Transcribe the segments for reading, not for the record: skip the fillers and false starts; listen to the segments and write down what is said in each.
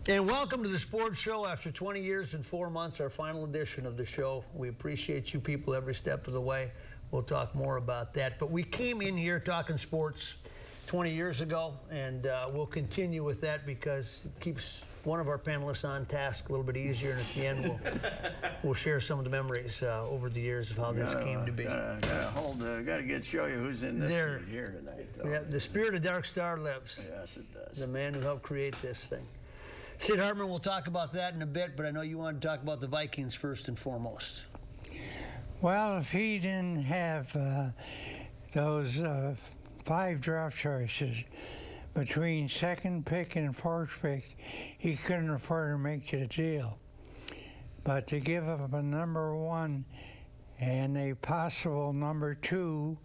And welcome to the Sports Show. After 20 years and 4 months, our final edition of the show. We appreciate you people every step of the way. We'll talk more about that. But we came in here talking sports 20 years ago, and we'll continue with that because it keeps one of our panelists on task a little bit easier. And at the end, we'll share some of the memories over the years of how this came to be. Gotta show you who's in this seat here tonight. Yeah, the spirit of Dark Star lives. Yes, it does. The man who helped create this thing. Sid Hartman, we'll talk about that in a bit, but I know you want to talk about the Vikings first and foremost. Well, if he didn't have those 5 draft choices between second pick and fourth pick, he couldn't afford to make the deal. But to give up a number 1 and a possible number 2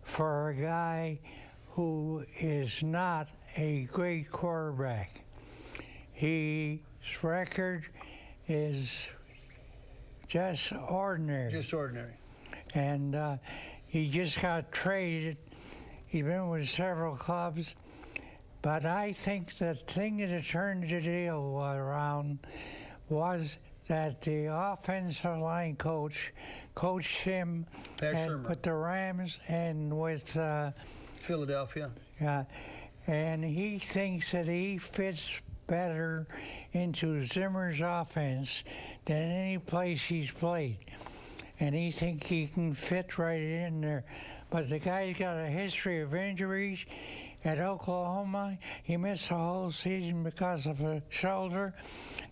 for a guy who is not a great quarterback. His record is just ordinary. Just ordinary. And he just got traded. He's been with several clubs. But I think the thing that turned the deal around was that the offensive line coach coached him with the Rams and with Philadelphia. And he thinks that he fits better into Zimmer's offense than any place he's played. And he thinks he can fit right in there. But the guy's got a history of injuries. At Oklahoma, he missed a whole season because of a shoulder.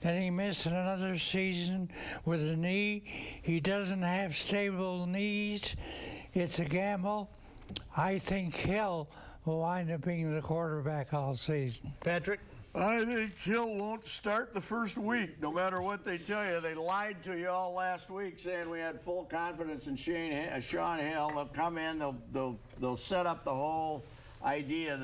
Then he missed another season with a knee. He doesn't have stable knees. It's a gamble. I think Hill will wind up being the quarterback all season. Patrick? I think Hill won't start the first week, no matter what they tell you. They lied to you all last week saying we had full confidence in Sean Hill. They'll come in, they'll set up the whole idea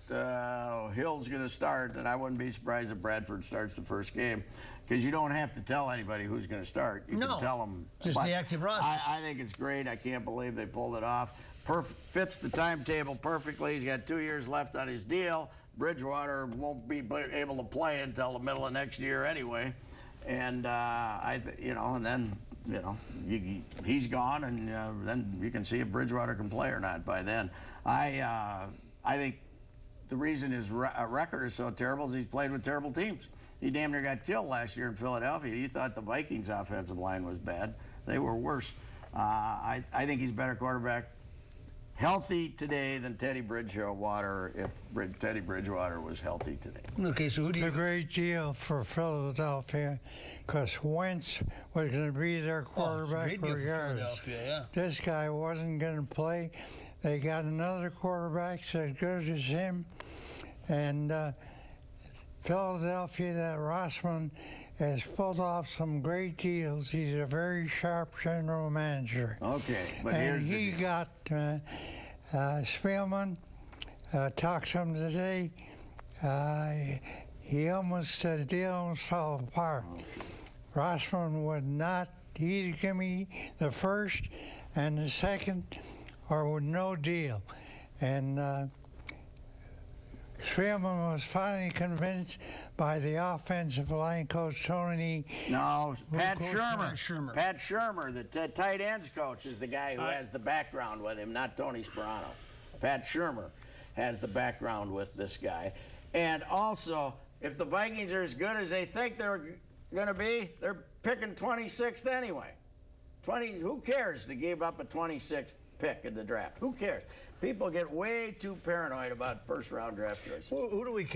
that Hill's going to start, and I wouldn't be surprised if Bradford starts the first game, because you don't have to tell anybody who's going to start. You can tell them. Just the active roster. I think it's great. I can't believe they pulled it off. Fits the timetable perfectly. He's got 2 years left on his deal. Bridgewater won't be able to play until the middle of next year anyway, and and then he's gone, and then you can see if Bridgewater can play or not by then. I think the reason his record is so terrible is he's played with terrible teams. He damn near got killed last year in Philadelphia. You thought the Vikings' offensive line was bad. They were worse. I think he's a better quarterback healthy today than Teddy Bridgewater if Teddy Bridgewater was healthy today. Okay, so who do you... It's a great deal for Philadelphia because Wentz was going to be their quarterback regardless. This guy wasn't going to play. They got another quarterback as good as him. And Philadelphia, that Rossman, has pulled off some great deals. He's a very sharp general manager. Okay, but and he got Spielman, talked to him today. The deal almost fell apart. Rossman would not, he'd give me the first and the second or with no deal. And Spielman was finally convinced by the offensive line coach, Tony. No, Pat Shermer. Pat Shermer, the tight ends coach, is the guy who has the background with him, not Tony Sperano. Pat Shermer has the background with this guy. And also, if the Vikings are as good as they think they're going to be, they're picking 26th anyway. Who cares they gave up a 26th pick in the draft? Who cares? People get way too paranoid about first-round draft choices. Who do we?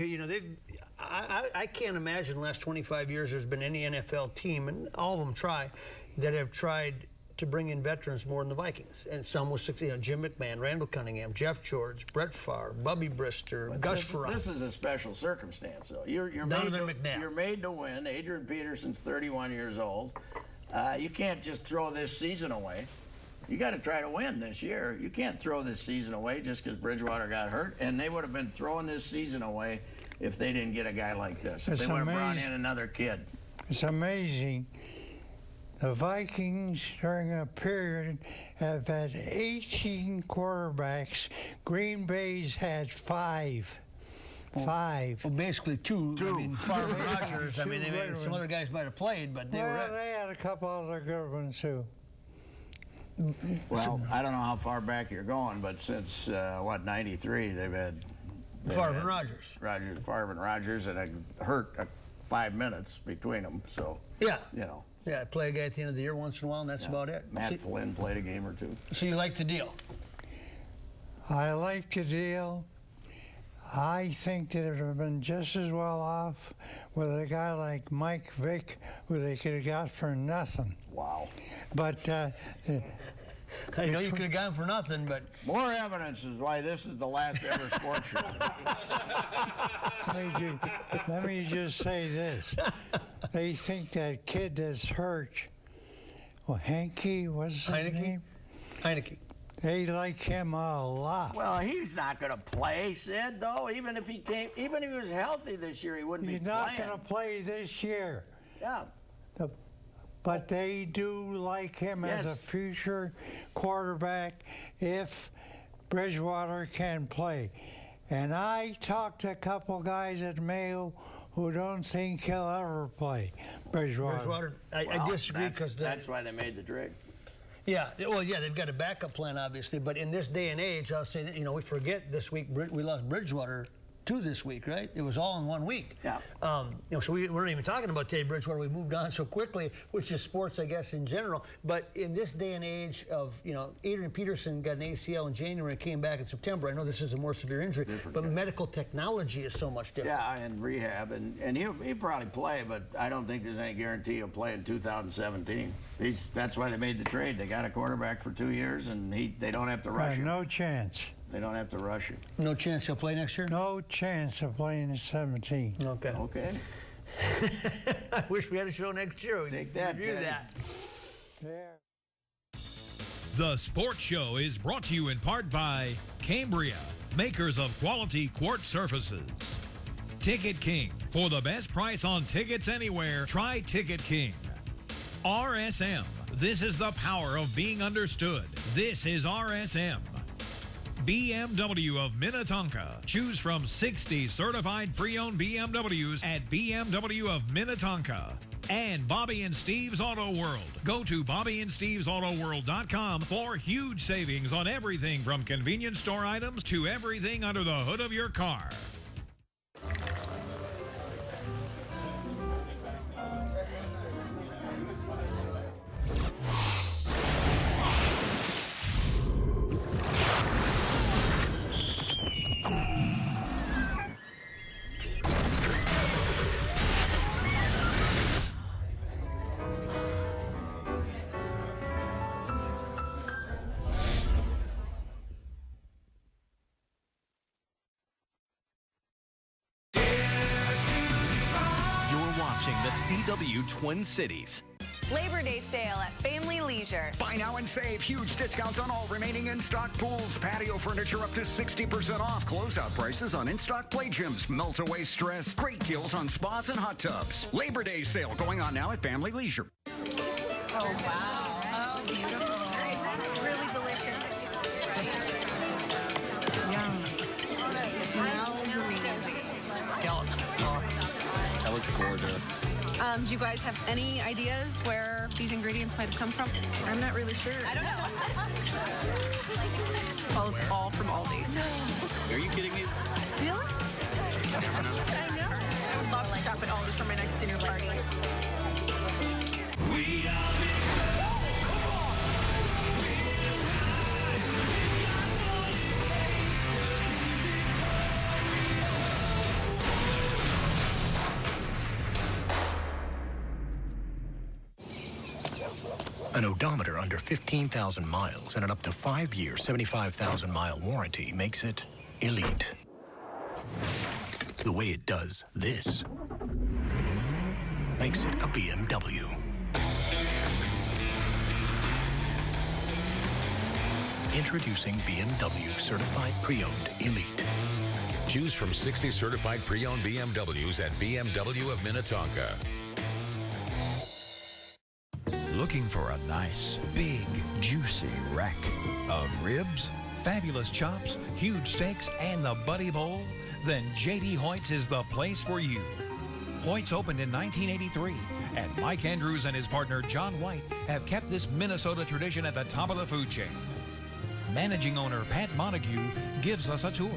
I can't imagine the last 25 years there's been any NFL team, and all of them that have tried to bring in veterans more than the Vikings. And some was succeeding. Jim McMahon, Randall Cunningham, Jeff George, Brett Favre, Bubby Brister, Gus Frerotte. This is a special circumstance, though. You're made to win. Adrian Peterson's 31 years old. You can't just throw this season away. You got to try to win this year. You can't throw this season away just because Bridgewater got hurt, and they would have been throwing this season away if they didn't get a guy like this. If they would have brought in another kid. It's amazing. The Vikings, during a period, have had 18 quarterbacks. Green Bay's had 5. Well, basically two. I mean, Favre Rodgers. starters. I mean, two good some ones. other guys might have played, but they were Well, it. they had a couple other good ones too. Well, I don't know how far back you're going, but since, 93, they've had... Favre and Rogers. Favre and Rogers, and it hurt 5 minutes between them, so, Yeah. you know. Yeah, play a guy at the end of the year once in a while, and that's about it. Matt Flynn played a game or two. So you like the deal? I like the deal. I think that it would have been just as well off with a guy like Mike Vick, who they could have got for nothing. Wow. But I know you could have gone for nothing, but More evidence is why this is the last ever sports show. let me just say this. They think that kid that's hurt, well, Hanke, what's his name? Heineke. They like him a lot. Well, he's not going to play, Sid, though. Even if he was healthy this year, he wouldn't He's be not playing. going to play this year. Yeah. But they do like him as a Yes. future quarterback if Bridgewater can play. And I talked to a couple guys at Mayo who don't think he'll ever play Bridgewater. I Well, disagree because that's why they made the trade. Yeah, well, yeah, they've got a backup plan, obviously, but in this day and age, I'll say that, we forget this week we lost Bridgewater to this week, right? It was all in 1 week. Yeah. So we weren't even talking about Teddy Bridgewater. We moved on so quickly, which is sports, I guess, in general. But in this day and age of, Adrian Peterson got an ACL in January and came back in September. I know this is a more severe injury, but medical technology is so much different. Yeah, and rehab, and he'll probably play, but I don't think there's any guarantee he'll play in 2017. That's why they made the trade. They got a quarterback for 2 years, and they don't have to rush him. No chance. They don't have to rush him. No chance he'll play next year? No chance of playing in 17. Okay. Okay. I wish we had a show next year. Take that, Review Teddy. that. There. The Sports Show is brought to you in part by Cambria, makers of quality quartz surfaces. Ticket King. For the best price on tickets anywhere, try Ticket King. RSM. This is the power of being understood. This is RSM. BMW of Minnetonka. Choose from 60 certified pre-owned BMWs at BMW of Minnetonka. And Bobby and Steve's Auto World. Go to BobbyandStevesAutoWorld.com for huge savings on everything from convenience store items to everything under the hood of your car. You're watching the CW Twin Cities. Labor Day sale at Family Leisure. Buy now and save. Huge discounts on all remaining in-stock pools. Patio furniture up to 60% off. Closeout prices on in-stock play gyms. Melt away stress. Great deals on spas and hot tubs. Labor Day sale going on now at Family Leisure. Oh, wow. Oh, beautiful. Really delicious. Yum. Smells amazing. That looks gorgeous. Do you guys have any ideas where these ingredients might have come from? I'm not really sure. I don't know. Well, it's all from Aldi. Are you kidding me? Really? I know. I would love to stop at Aldi for my next dinner party. An odometer under 15,000 miles and an up to 5-year, 75,000-mile warranty makes it elite. The way it does this makes it a BMW. Introducing BMW Certified Pre-Owned Elite. Choose from 60 certified pre-owned BMWs at BMW of Minnetonka. Looking for a nice, big, juicy rack of ribs, fabulous chops, huge steaks, and the Buddy Bowl? Then J.D. Hoyt's is the place for you. Hoyt's opened in 1983, and Mike Andrews and his partner John White have kept this Minnesota tradition at the top of the food chain. Managing owner Pat Montague gives us a tour.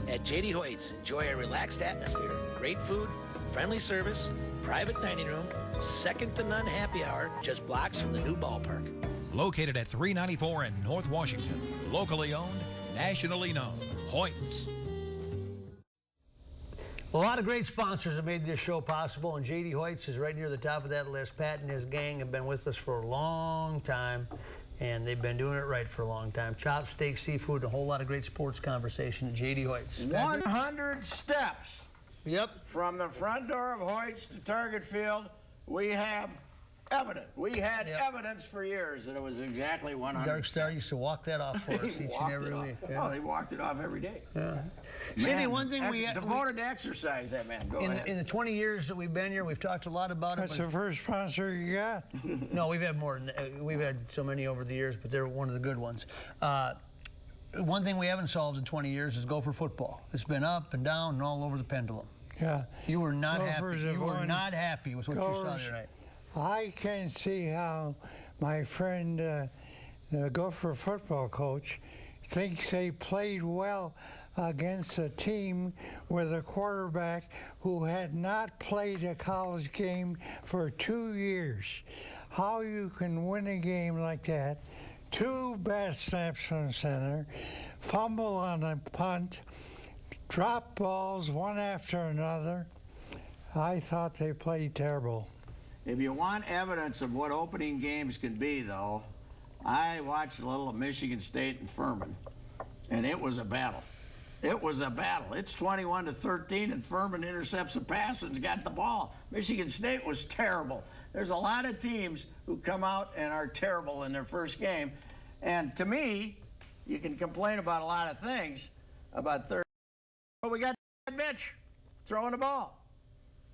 At J.D. Hoyt's, enjoy a relaxed atmosphere, great food, friendly service, private dining room, second-to-none happy hour, just blocks from the new ballpark. Located at 394 in North Washington. Locally owned, nationally known. Hoyt's. A lot of great sponsors have made this show possible, and J.D. Hoyt's is right near the top of that list. Pat and his gang have been with us for a long time, and they've been doing it right for a long time. Chop, steak, seafood, a whole lot of great sports conversation at J.D. Hoyt's. 100 steps. Yep. From the front door of Hoyt's to Target Field, we have evidence. We had evidence for years that it was exactly 100. Dark Star used to walk that off for us each and every week. Oh, they walked it off every day. Yeah. Cindy, one thing devoted to exercise, that man. Go ahead. In the 20 years that we've been here, we've talked a lot about That's it. the first sponsor you got? No, we've had more. We've had so many over the years, but they're one of the good ones. One thing we haven't solved in 20 years is Gopher football. It's been up and down and all over the pendulum. Yeah. You were not happy. You were not happy with what you saw tonight. I can see how my friend, the Gopher football coach, thinks they played well against a team with a quarterback who had not played a college game for 2 years. How you can win a game like that, 2 bad snaps from center, fumble on a punt, drop balls one after another. I thought they played terrible. If you want evidence of what opening games can be, though, I watched a little of Michigan State and Furman, and it was a battle. It was a battle. It's 21-13, and Furman intercepts a pass and's got the ball. Michigan State was terrible. There's a lot of teams who come out and are terrible in their first game, and to me, you can complain about a lot of things about third. But we got Mitch throwing the ball.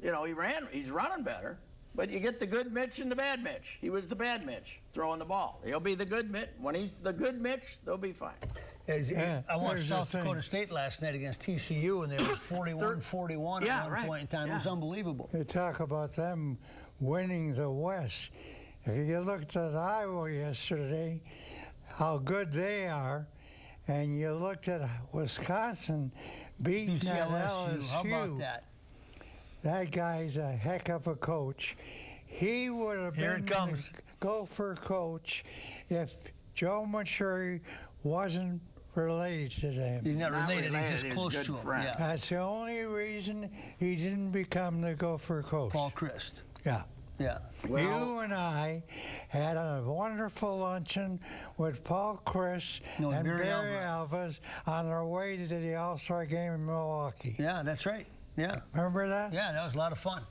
You know, he's running better. But you get the good Mitch and the bad Mitch. He was the bad Mitch throwing the ball. He'll be the good Mitch. When he's the good Mitch, they'll be fine. I watched South Dakota State last night against TCU, and they were 41-41 at one point in time. It was unbelievable. You talk about them winning the West. If you looked at Iowa yesterday, how good they are, and you looked at Wisconsin beating that LSU. How about that? That guy's a heck of a coach. He would have been the Gopher coach if Joe Maturi wasn't related to them. He's not related, he's just close to him. Yeah. That's the only reason he didn't become the Gopher coach. Paul Christ. Yeah. Yeah. Well, you and I had a wonderful luncheon with Paul Christ and Barry Alvarez on our way to the All-Star game in Milwaukee. Yeah, that's right. Yeah. Remember that? Yeah, that was a lot of fun.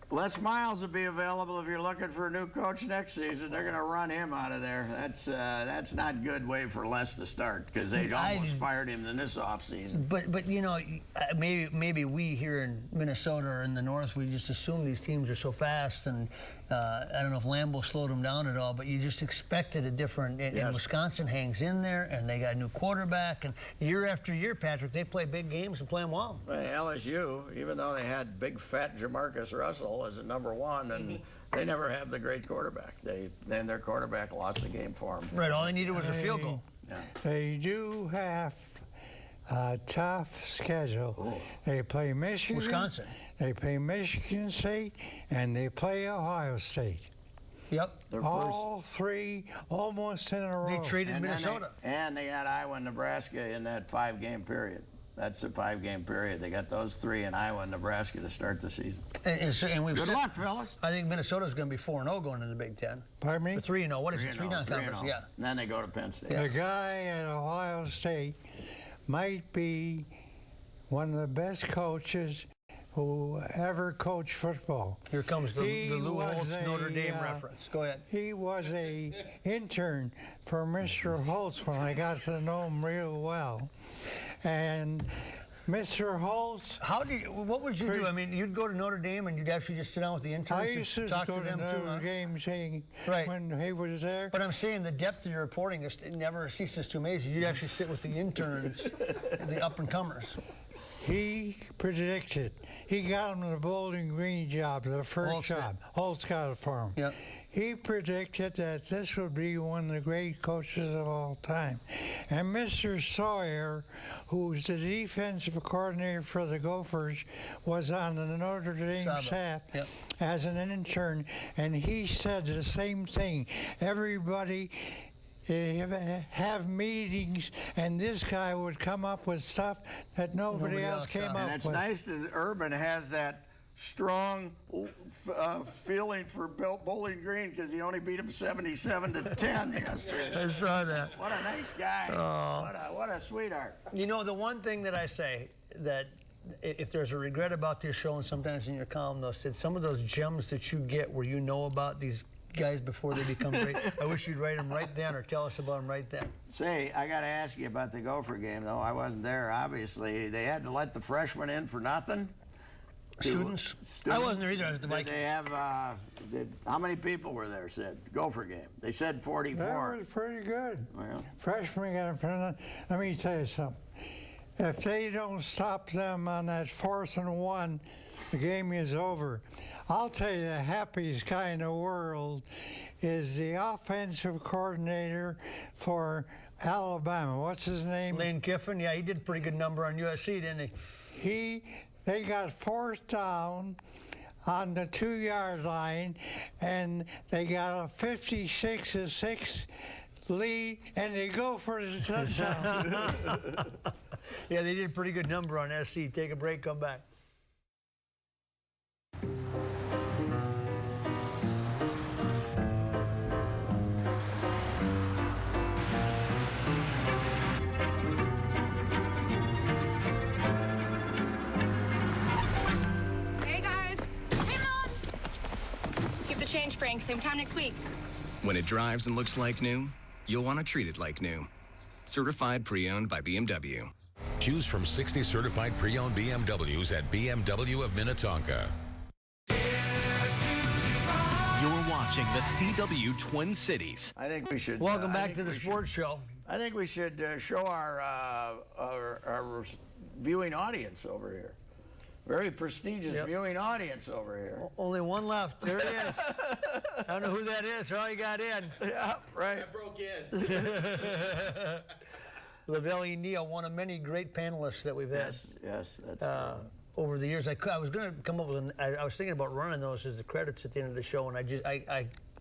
Les Miles will be available if you're looking for a new coach next season. They're going to run him out of there. That's not good way for Les to start because they almost fired him in this offseason. But you know, maybe we here in Minnesota or in the North, we just assume these teams are so fast, and I don't know if Lambeau slowed them down at all, but you just expected a different. And Wisconsin hangs in there, and they got a new quarterback, and year after year, Patrick, they play big games and play them well. LSU, even though they had big fat Jamarcus Russell as a #1, and they never have the great quarterback. Then their quarterback lost the game for them. Right, all they needed was a field goal. Yeah. They do have a tough schedule. Oh. They play Michigan, Wisconsin. They play Michigan State, and they play Ohio State. Yep. All 3 almost in a row. They traded Minnesota. And they had Iowa and Nebraska in that 5-game period. That's a 5-game period. They got those 3 in Iowa and Nebraska to start the season. And we've Good luck, fellas. I think Minnesota's going to be 4-0 going into the Big Ten. Pardon me? 3-0. What is it? 3 non-conference. Yeah. And then they go to Penn State. The guy at Ohio State might be one of the best coaches who ever coached football. Here comes the Lou Holtz Notre Dame reference. Go ahead. He was a intern for Mr. Holtz when I got to know him real well. And Mr. Holtz... What would you do? I mean, you'd go to Notre Dame and you'd actually just sit down with the interns I used to talk go to them Notre too, huh? Dame saying when he was there. But I'm saying the depth of your reporting it never ceases to amaze you. You'd actually sit with the interns, the up-and-comers. He predicted. He got him the Bowling Green job, the first Holtz did. job. Holtz got it for him. Yep. He predicted that this would be one of the great coaches of all time. And Mr. Sawyer, who's the defensive coordinator for the Gophers, was on the Notre Dame Saba. staff Yep. as an intern, and he said the same thing. Everybody have meetings, and this guy would come up with stuff that nobody else came up And it's with. nice that Urban has that strong feeling for Bowling Green because he only beat him 77-10 yesterday. I saw that. What a nice guy. What a sweetheart. You know, the one thing that I say that if there's a regret about this show, and sometimes in your column, though, said some of those gems that you get where you know about these guys before they become great, I wish you'd write them right then or tell us about them right then. Say, I got to ask you about the Gopher game, though. I wasn't there, obviously. They had to let the freshmen in for nothing? Students? I wasn't there either. I was at the Did Vikings. they have, how many people were there, Sid? Gopher game. They said 44. That was pretty good. Well, Freshmen got in front of them. Let me tell you something. If they don't stop them on that 4th and 1, the game is over. I'll tell you the happiest guy in the world is the offensive coordinator for Alabama. What's his name? Lane Kiffin. Yeah, he did a pretty good number on USC, didn't he? They got 4th down on the 2-yard line, and they got a 56-6 lead, and they go for the touchdown. Yeah, they did a pretty good number on SC. Take a break, come back. Hey, guys. Hey, Mom. Keep the change, Frank. Same time next week. When it drives and looks like new, you'll want to treat it like new. Certified pre-owned by BMW. Choose from 60 certified pre-owned BMWs at BMW of Minnetonka. You're watching the CW Twin Cities. I think we should. Welcome back to the sports show. I think we should show our viewing audience over here. Very prestigious viewing audience over here. Only one left. There he is. I don't know who that is. Oh, he got in. Yeah, right. I broke in. Lavelle E. Neal, one of many great panelists that we've had. Yes, that's true. Over the years. I was going to come up with I was thinking about running those as the credits at the end of the show, and I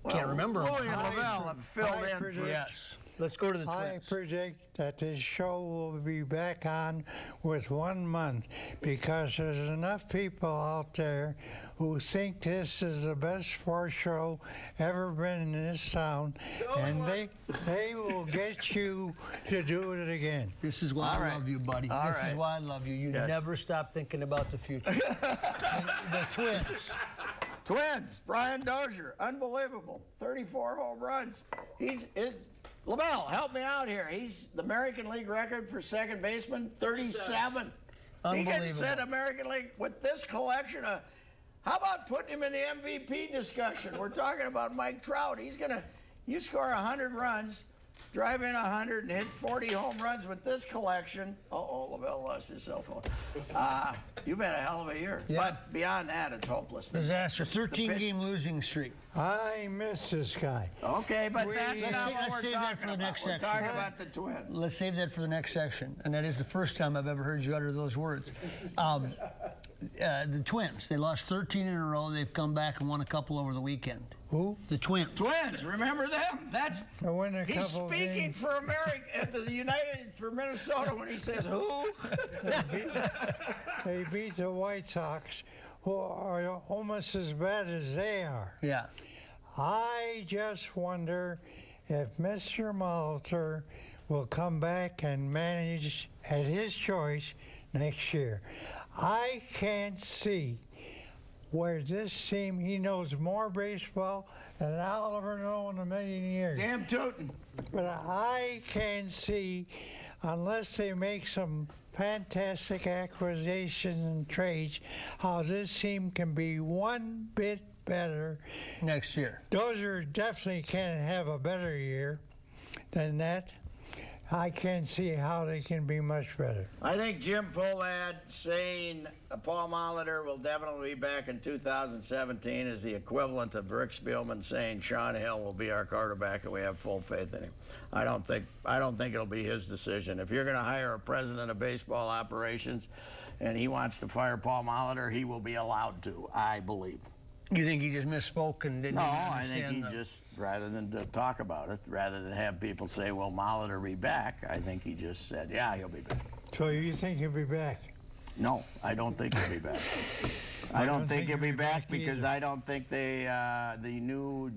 can't remember. Louie and Lavelle have filled in for Yes. Let's go to the Twins. I predict that this show will be back on with 1 month because there's enough people out there who think this is the best sports show ever been in this town, and they will get you to do it again. This is why I love you, buddy. This is why I love you. You never stop thinking about the future. The Twins. Twins, Brian Dozier, unbelievable. 34 home runs. Lavelle, help me out here. He's the American League record for second baseman, 37. He can set American League with this collection of. How about putting him in the MVP discussion? We're talking about Mike Trout. You score 100 runs, drive in 100, and hit 40 home runs with this collection. Lavelle lost his cell phone. You've had a hell of a year. Yeah. But beyond that, it's hopeless. Disaster. 13-game losing streak. I miss this guy. Okay, but that's not what let's we're save talking that for the about. next We're section. talking about the Twins. Let's save that for the next section. And that is the first time I've ever heard you utter those words. The Twins, they lost 13 in a row. They've come back and won a couple over the weekend. Who? The Twins. Twins, remember them? He's speaking for America at the United for Minnesota when he says who? They beat the White Sox, who are almost as bad as they are. Yeah. I just wonder if Mr. Molitor will come back and manage at his choice next year. I can't see where this team, he knows more baseball than I'll ever know in a million years. Damn tootin'. But I can't see, unless they make some fantastic acquisitions and trades, how this team can be one bit better next year. Dozier definitely can't have a better year than that. I can't see how they can be much better. I think Jim Pohlad saying Paul Molitor will definitely be back in 2017 is the equivalent of Rick Spielman saying Sean Hill will be our quarterback, and we have full faith in him. I don't think it'll be his decision. If you're going to hire a president of baseball operations and he wants to fire Paul Molitor, he will be allowed to, I believe. You think he just misspoke and didn't? No, I think he just, rather than to talk about it, rather than have people say, well, Molitor be back, I think he just said, yeah, he'll be back. So you think he'll be back? No, I don't think he'll be back. I don't think he'll be back because I don't think the new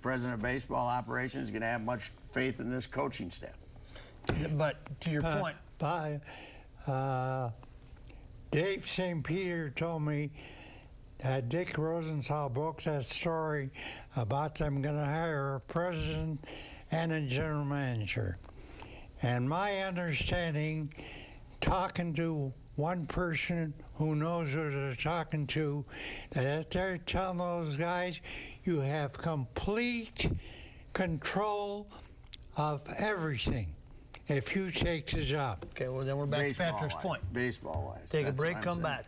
president of baseball operations is going to have much faith in this coaching staff. But to your point. Dave St. Peter told me that Dick Rosenthal broke that story about them going to hire a president and a general manager. And my understanding, talking to one person who knows who they're talking to, that they're telling those guys, you have complete control of everything if you take the job. Okay, well, then we're back to Patrick's point. Baseball-wise. Take a break, come back.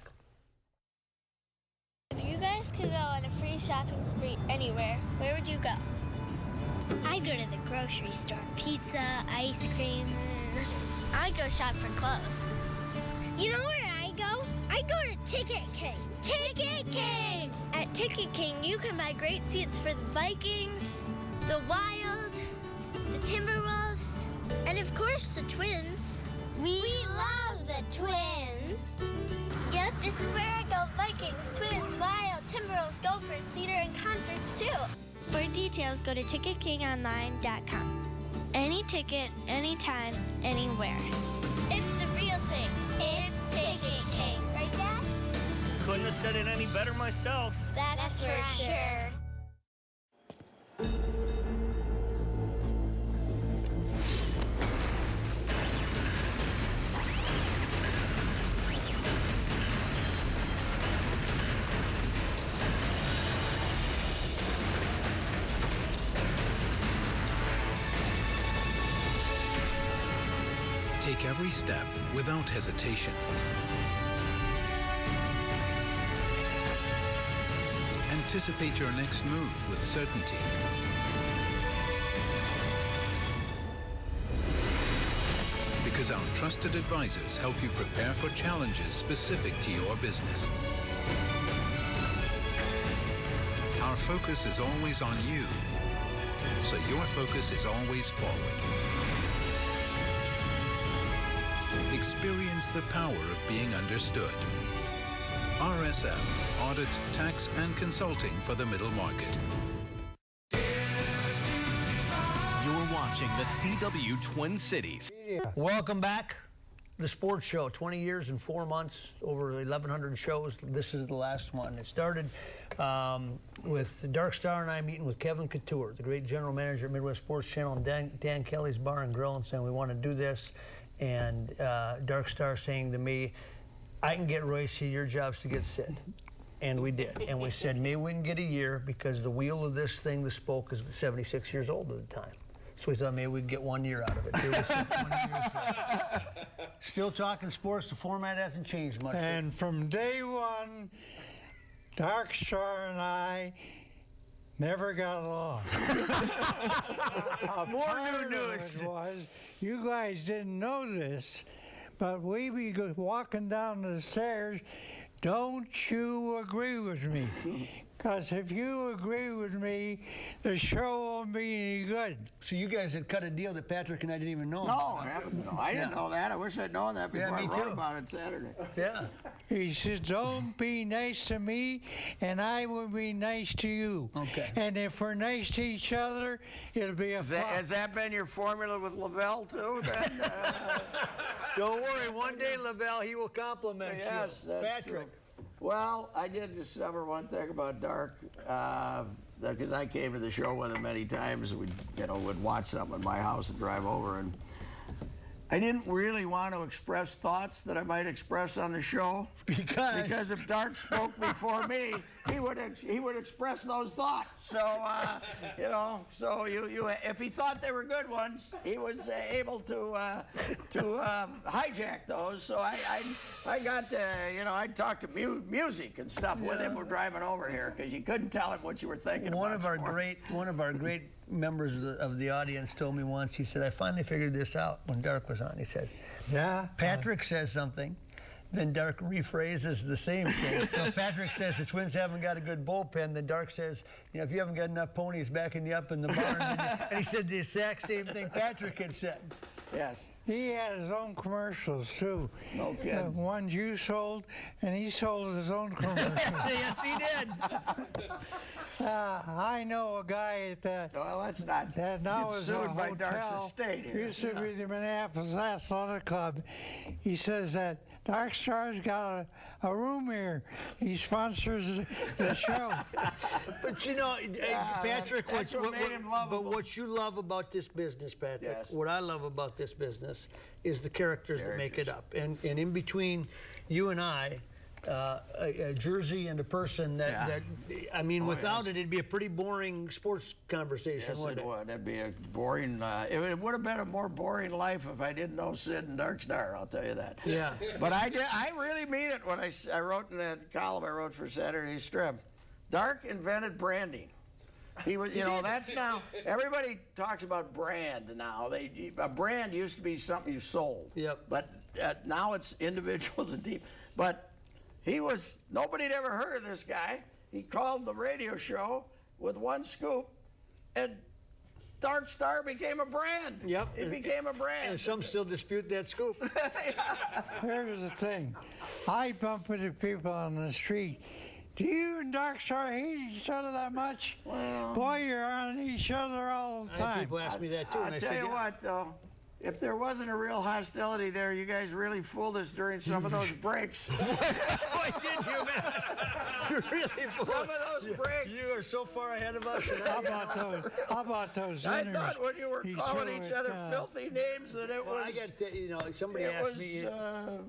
If you guys could go on a free shopping spree anywhere, where would you go? I'd go to the grocery store. Pizza, ice cream. I'd go shop for clothes. You know where I go? I go to Ticket King. Ticket King! At Ticket King, you can buy great seats for the Vikings, the Wild, the Timberwolves, and of course the Twins. We love the Twins. Yes, this is where I go. Vikings, Twins, Wild, Timberwolves, Gophers, theater, and concerts too. For details, go to TicketKingOnline.com. Any ticket, anytime, anywhere. It's the real thing. It's Ticket King. Right, Dad? Couldn't have said it any better myself. That's for sure. Take every step without hesitation. Anticipate your next move with certainty. Because our trusted advisors help you prepare for challenges specific to your business. Our focus is always on you, so your focus is always forward. Experience the power of being understood. RSM, Audit, Tax, and Consulting for the Middle Market. You're watching the CW Twin Cities. Welcome back. The Sports Show, 20 years and 4 months, over 1,100 shows. This is the last one. It started with Dark Star and I meeting with Kevin Couture, the great general manager at Midwest Sports Channel, and Dan Kelly's Bar and Grill, and saying we want to do this. And Dark Star saying to me, I can get Royce here, your job's to get Sid. And we did. And we said, maybe we can get a year because the wheel of this thing, the spoke, is 76 years old at the time. So we thought maybe we'd get 1 year out of it. Here we sit 20 years later. Still talking sports. The format hasn't changed much. And from day one, Dark Star and I never got along. More new news. Was you guys didn't know this, but we be walking down the stairs. Don't you agree with me? Because if you agree with me, the show won't be any good. So you guys had cut a deal that Patrick and I didn't even know. No, I didn't know that. I wish I'd known that before I wrote about it Saturday. Yeah. He says, don't be nice to me, and I will be nice to you. Okay. And if we're nice to each other, it'll be a flop. Has that been your formula with Lavelle, too? Then? Don't worry. One day, Lavelle, he will compliment you. Yes, that's Patrick. true. Well, I did discover one thing about Dark, because I came to the show with him many times. We'd watch something in my house and drive over, and I didn't really want to express thoughts that I might express on the show. Because if Dark spoke before me, he would express those thoughts. So you know, so you if he thought they were good ones, he was able to hijack those. So I got you know, I'd talk to music and stuff with him. We're driving over here because you couldn't tell him what you were thinking. One of our great members of the audience told me once. He said, "I finally figured this out when Dark was on." He says, "Yeah." Patrick says something. Then Dark rephrases the same thing. So Patrick says the Twins haven't got a good bullpen. Then Dark says, you know, if you haven't got enough ponies backing you up in the barn. And he said the exact same thing Patrick had said. Yes. He had his own commercials, too. No kidding. The ones you sold, and he sold his own commercials. Yes, he did. I know a guy at the... Well, that's not... That now is sued a by hotel. Dark's estate here. Used to be the Minneapolis Athletic Club. He says that Dark Star's got a room here. He sponsors the show. But you know, Patrick, that's what made him lovable. But what you love about this business, Patrick, Yes. what I love about this business is the characters that make it up. And in between you and I, a jersey and a person that I mean, without it, it'd be a pretty boring sports conversation. Yes, wouldn't it would. That'd be a boring. It would have been a more boring life if I didn't know Sid and Dark Star. I'll tell you that. Yeah. But I really mean it when I wrote in that column I wrote for Saturday Strip. Dark invented branding. He was, you know, that's now. Everybody talks about brand now. A brand used to be something you sold. Yep. But now it's individuals and team. But nobody had ever heard of this guy. He called the radio show with one scoop, and Dark Star became a brand. Yep. It became a brand. And some still dispute that scoop. Here's the thing. I bump into people on the street. Do you and Dark Star hate each other that much? Well, boy, you're on each other all the time. People ask me that too. I'll tell you what, though. If there wasn't a real hostility there, you guys really fooled us during some of those breaks. Boy, did you, man? You really fooled Some of those breaks. You are so far ahead of us. How about those I dinners? thought when you were he calling threw each it, other filthy names that it was. I got, you know, somebody it asked was, me.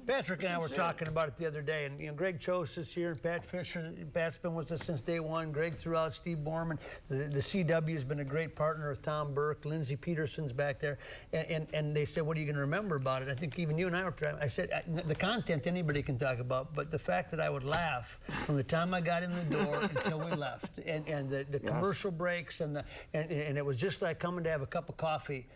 Patrick and I were sincere. talking about it the other day, and you know, Greg Chose is here, Pat Fisher. Pat's been with us since day one. Greg throughout, Steve Borman. The CW has been a great partner with Tom Burke. Lindsey Peterson's back there, and they said, "What are you going to remember about it?" I think even you and I were trying. I said, the content anybody can talk about, but the fact that I would laugh from the time I got in the door until we left, and the commercial breaks, and it was just like coming to have a cup of coffee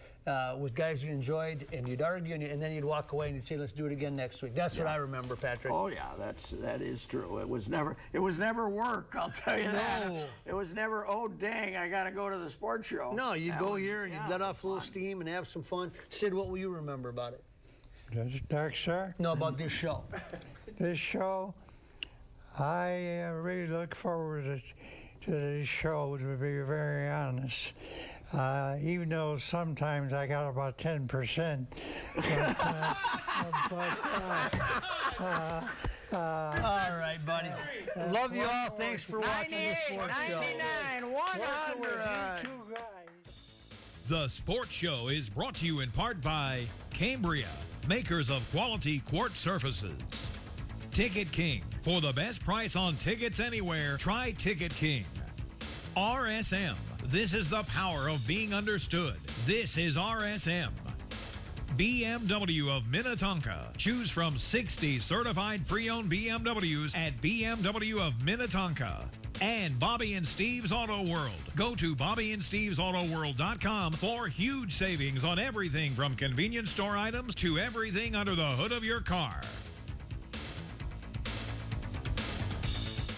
with guys you enjoyed, and you'd argue, and then you'd walk away and you'd say, "Let's do it again next week." That's what I remember, Patrick. Oh yeah, that is true. It was never work. I'll tell you that. It was never, oh dang, I got to go to the sports show. No, you go here and you let off a little steam and have some fun. Sid, what will you remember about it? Dark Star? No, about this show. This show, I really look forward to this show, to be very honest. Even though sometimes I got about 10%. All right, buddy. Love you all. Thanks for watching the sports show. 99, 100. The Sports Show is brought to you in part by Cambria, makers of quality quartz surfaces. Ticket King. For the best price on tickets anywhere, try Ticket King. RSM. This is the power of being understood. This is RSM. BMW of Minnetonka. Choose from 60 certified pre-owned BMWs at BMW of Minnetonka. And Bobby and Steve's Auto World. Go to BobbyandStevesAutoWorld.com for huge savings on everything from convenience store items to everything under the hood of your car.